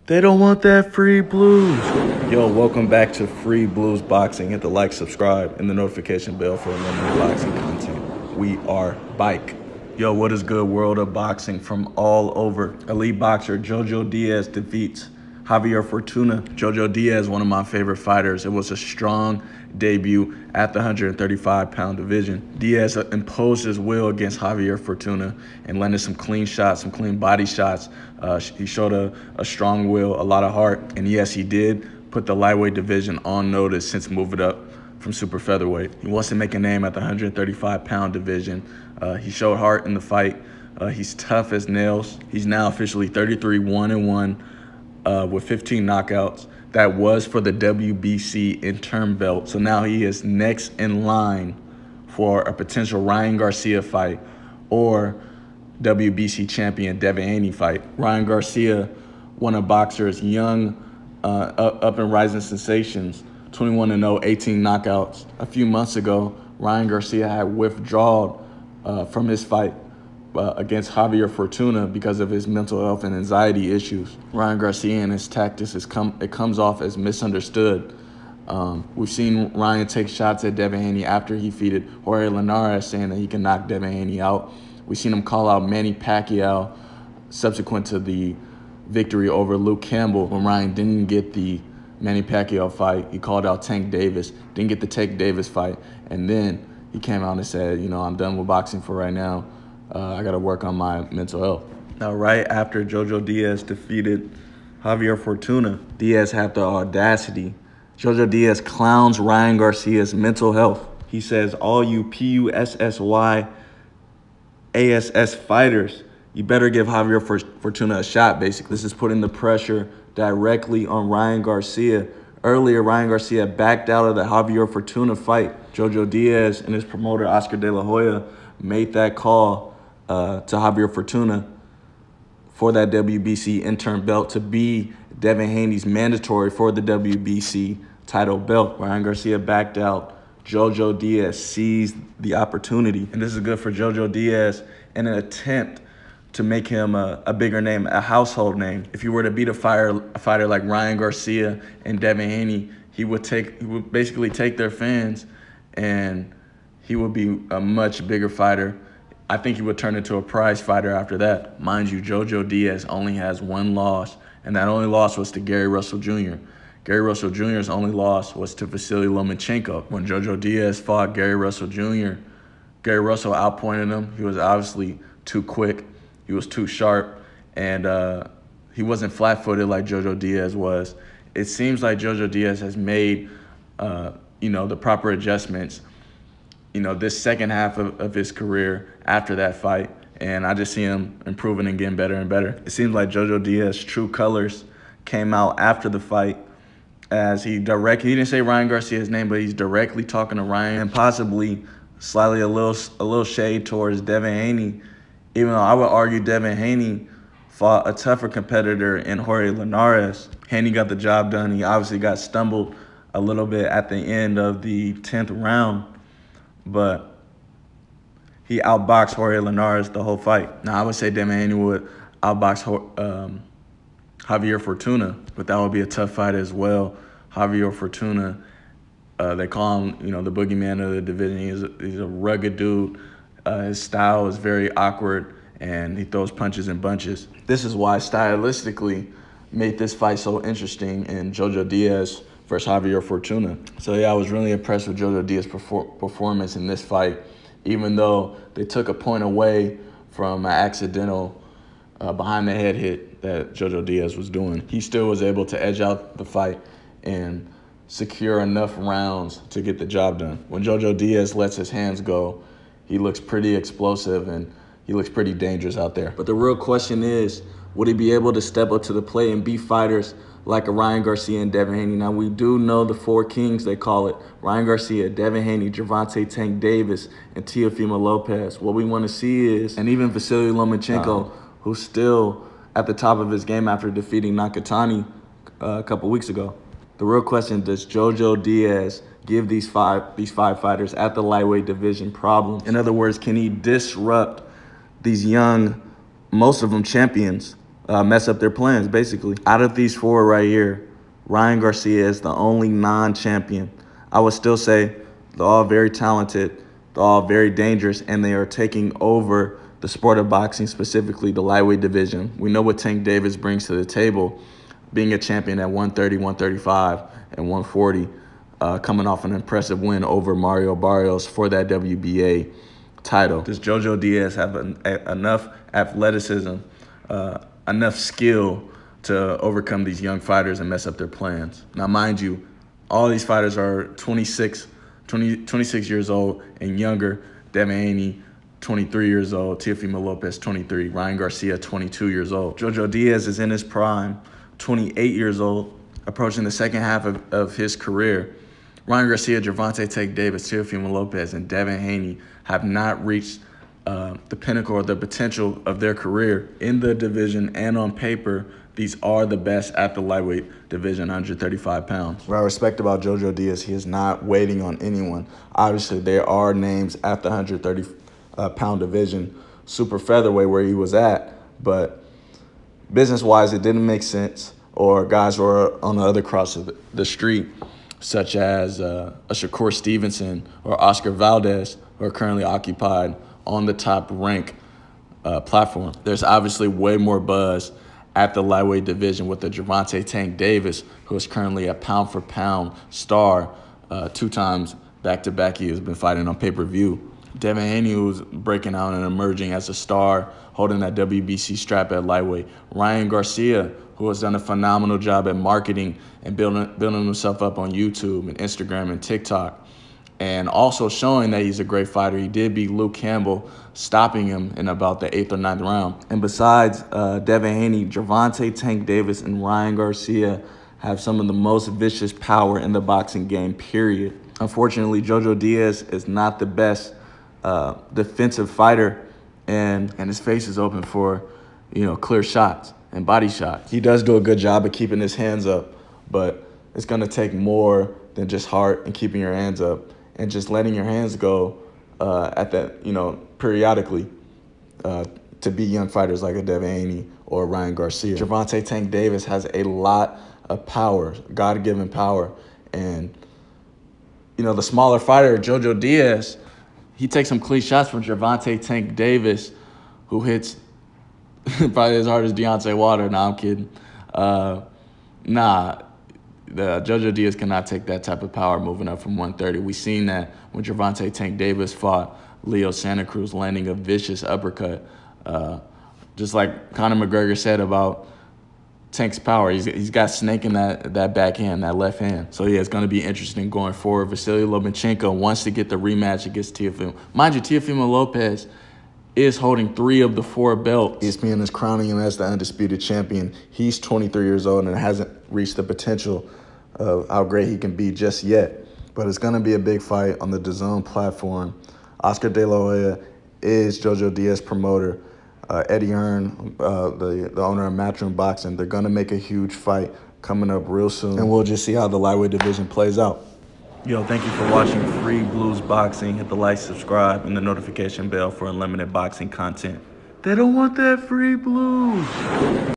They don't want that free blues. Yo, welcome back to Free Blues Boxing. Hit the like, subscribe, and the notification bell for unlimited boxing content. We are bike. Yo, what is good, world of boxing from all over? Elite boxer Jojo Diaz defeats Javier Fortuna. Jojo Diaz, one of my favorite fighters. It was a strong debut at the 135-pound division. Diaz imposed his will against Javier Fortuna and landed some clean shots, some clean body shots. He showed a strong will, a lot of heart, and yes, he did put the lightweight division on notice since moving up from super featherweight. He wants to make a name at the 135-pound division. He showed heart in the fight. He's tough as nails. He's now officially 33-1-1 with 15 knockouts. That was for the WBC interim belt. So now he is next in line for a potential Ryan Garcia fight or WBC champion Devin Haney fight. Ryan Garcia, one of boxers' young, up and rising sensations, 21-0, 18 knockouts. A few months ago, Ryan Garcia had withdrawn from his fight against Javier Fortuna because of his mental health and anxiety issues. Ryan Garcia and his tactics, it comes off as misunderstood. We've seen Ryan take shots at Devin Haney after he defeated Jorge Diaz, saying that he can knock Devin Haney out. We've seen him call out Manny Pacquiao subsequent to the victory over Luke Campbell. When Ryan didn't get the Manny Pacquiao fight, he called out Tank Davis, didn't get the Tank Davis fight, and then he came out and said, you know, I'm done with boxing for right now. I got to work on my mental health. Now, right after Jojo Diaz defeated Javier Fortuna, Diaz had the audacity. Jojo Diaz clowns Ryan Garcia's mental health. He says, all you PUSSYASS fighters, you better give Javier Fortuna a shot, basically. This is putting the pressure directly on Ryan Garcia. Earlier, Ryan Garcia backed out of the Javier Fortuna fight. Jojo Diaz and his promoter, Oscar De La Hoya, made that call to Javier Fortuna for that WBC interim belt to be Devin Haney's mandatory for the WBC title belt. Ryan Garcia backed out. Jojo Diaz seized the opportunity. And this is good for Jojo Diaz in an attempt to make him a bigger name, a household name. If you were to beat a fighter like Ryan Garcia and Devin Haney, he would basically take their fans and he would be a much bigger fighter. I think he would turn into a prize fighter after that. Mind you, Jojo Diaz only has one loss, and that only loss was to Gary Russell Jr. Gary Russell Jr.'s only loss was to Vasyll Lomachenko. When Jojo Diaz fought Gary Russell Jr., Gary Russell outpointed him. He was obviously too quick. He was too sharp, and he wasn't flat-footed like Jojo Diaz was. It seems like Jojo Diaz has made, the proper adjustments, this second half of his career after that fight, and I just see him improving and getting better and better. It seems like Jojo Diaz's true colors came out after the fight as he didn't say Ryan Garcia's name, but he's directly talking to Ryan and possibly slightly a little shade towards Devin Haney, even though I would argue Devin Haney fought a tougher competitor in Jorge Diaz. Haney got the job done. He obviously got stumbled a little bit at the end of the 10th round, but he outboxed Jorge Diaz the whole fight. Now, I would say Devin Haney would outbox Javier Fortuna, but that would be a tough fight as well. Javier Fortuna, they call him, the boogeyman of the division. He's a rugged dude. His style is very awkward, and he throws punches in bunches. This is why stylistically made this fight so interesting in Jojo Diaz versus Javier Fortuna. So, yeah, I was really impressed with Jojo Diaz's performance in this fight, even though they took a point away from an accidental behind-the-head hit that Jojo Diaz was doing. He still was able to edge out the fight and secure enough rounds to get the job done. When Jojo Diaz lets his hands go, he looks pretty explosive and he looks pretty dangerous out there. But the real question is, would he be able to step up to the plate and beat fighters like a Ryan Garcia and Devin Haney? Now, we do know the four kings, they call it. Ryan Garcia, Devin Haney, Gervonta Tank Davis, and Teofimo Lopez. What we want to see is, and even Vasyll Lomachenko, who's still at the top of his game after defeating Nakatani a couple weeks ago. The real question, does Jojo Diaz give these five fighters at the lightweight division problems? In other words, can he disrupt these young, most of them champions, mess up their plans, basically. Out of these four right here, Ryan Garcia is the only non-champion. I would still say they're all very talented, they're all very dangerous, and they are taking over the sport of boxing, specifically the lightweight division. We know what Tank Davis brings to the table, being a champion at 130, 135, and 140, coming off an impressive win over Mario Barrios for that WBA title. Does Jojo Diaz have enough athleticism, enough skill to overcome these young fighters and mess up their plans? Now, mind you, all these fighters are 26 years old and younger. Devin Haney, 23 years old. Teofimo Lopez, 23. Ryan Garcia, 22 years old. Jojo Diaz is in his prime, 28 years old, approaching the second half of his career. Ryan Garcia, Gervonta Tank Davis, Teofimo Lopez, and Devin Haney have not reached the pinnacle or the potential of their career in the division, and on paper, these are the best at the lightweight division, 135 pounds. What I respect about Jojo Diaz, he is not waiting on anyone. Obviously, there are names at the 130-pound division, super featherweight where he was at, but business-wise, it didn't make sense, or guys were on the other cross of the street, such as a Shakur Stevenson or Oscar Valdez, who are currently occupied on the top rank platform. There's obviously way more buzz at the lightweight division with the Gervonta Tank Davis, who is currently a pound-for-pound star. 2 times back-to-back he has been fighting on pay-per-view. Devin Haney, who's breaking out and emerging as a star, holding that WBC strap at lightweight. Ryan Garcia, who has done a phenomenal job at marketing and building himself up on YouTube and Instagram and TikTok, and also showing that he's a great fighter. He did beat Luke Campbell, stopping him in about the 8th or 9th round. And besides Devin Haney, Gervonta Tank Davis and Ryan Garcia have some of the most vicious power in the boxing game, period. Unfortunately, Jojo Diaz is not the best defensive fighter, and his face is open for, clear shots and body shots. He does do a good job of keeping his hands up, but it's going to take more than just heart and keeping your hands up and just letting your hands go at that, periodically to beat young fighters like a Devin Haney or Ryan Garcia. Gervonta Tank Davis has a lot of power, God-given power, and the smaller fighter, Jojo Diaz, he takes some clean shots from Gervonta Tank Davis, who hits probably as hard as Deontay Wilder. Nah, I'm kidding. Jojo Diaz cannot take that type of power moving up from 130. We seen that when Gervonta Tank Davis fought Leo Santa Cruz, landing a vicious uppercut. Just like Conor McGregor said about Tank's power, he's got snake in that backhand, that left hand. So yeah, it's going to be interesting going forward. Vasyll Lomachenko wants to get the rematch against Teofimo. Mind you, Teofimo Lopez is holding 3 of the 4 belts. ESPN is crowning him as the undisputed champion. He's 23 years old and hasn't reached the potential of how great he can be just yet. But it's going to be a big fight on the DAZN platform. Oscar De La Hoya is Jojo Diaz's promoter. Eddie Hearn, the owner of Matchroom Boxing, they're going to make a huge fight coming up real soon. And we'll just see how the lightweight division plays out. Yo, thank you for watching Free Blues Boxing. Hit the like, subscribe, and the notification bell for unlimited boxing content. They don't want that free blues.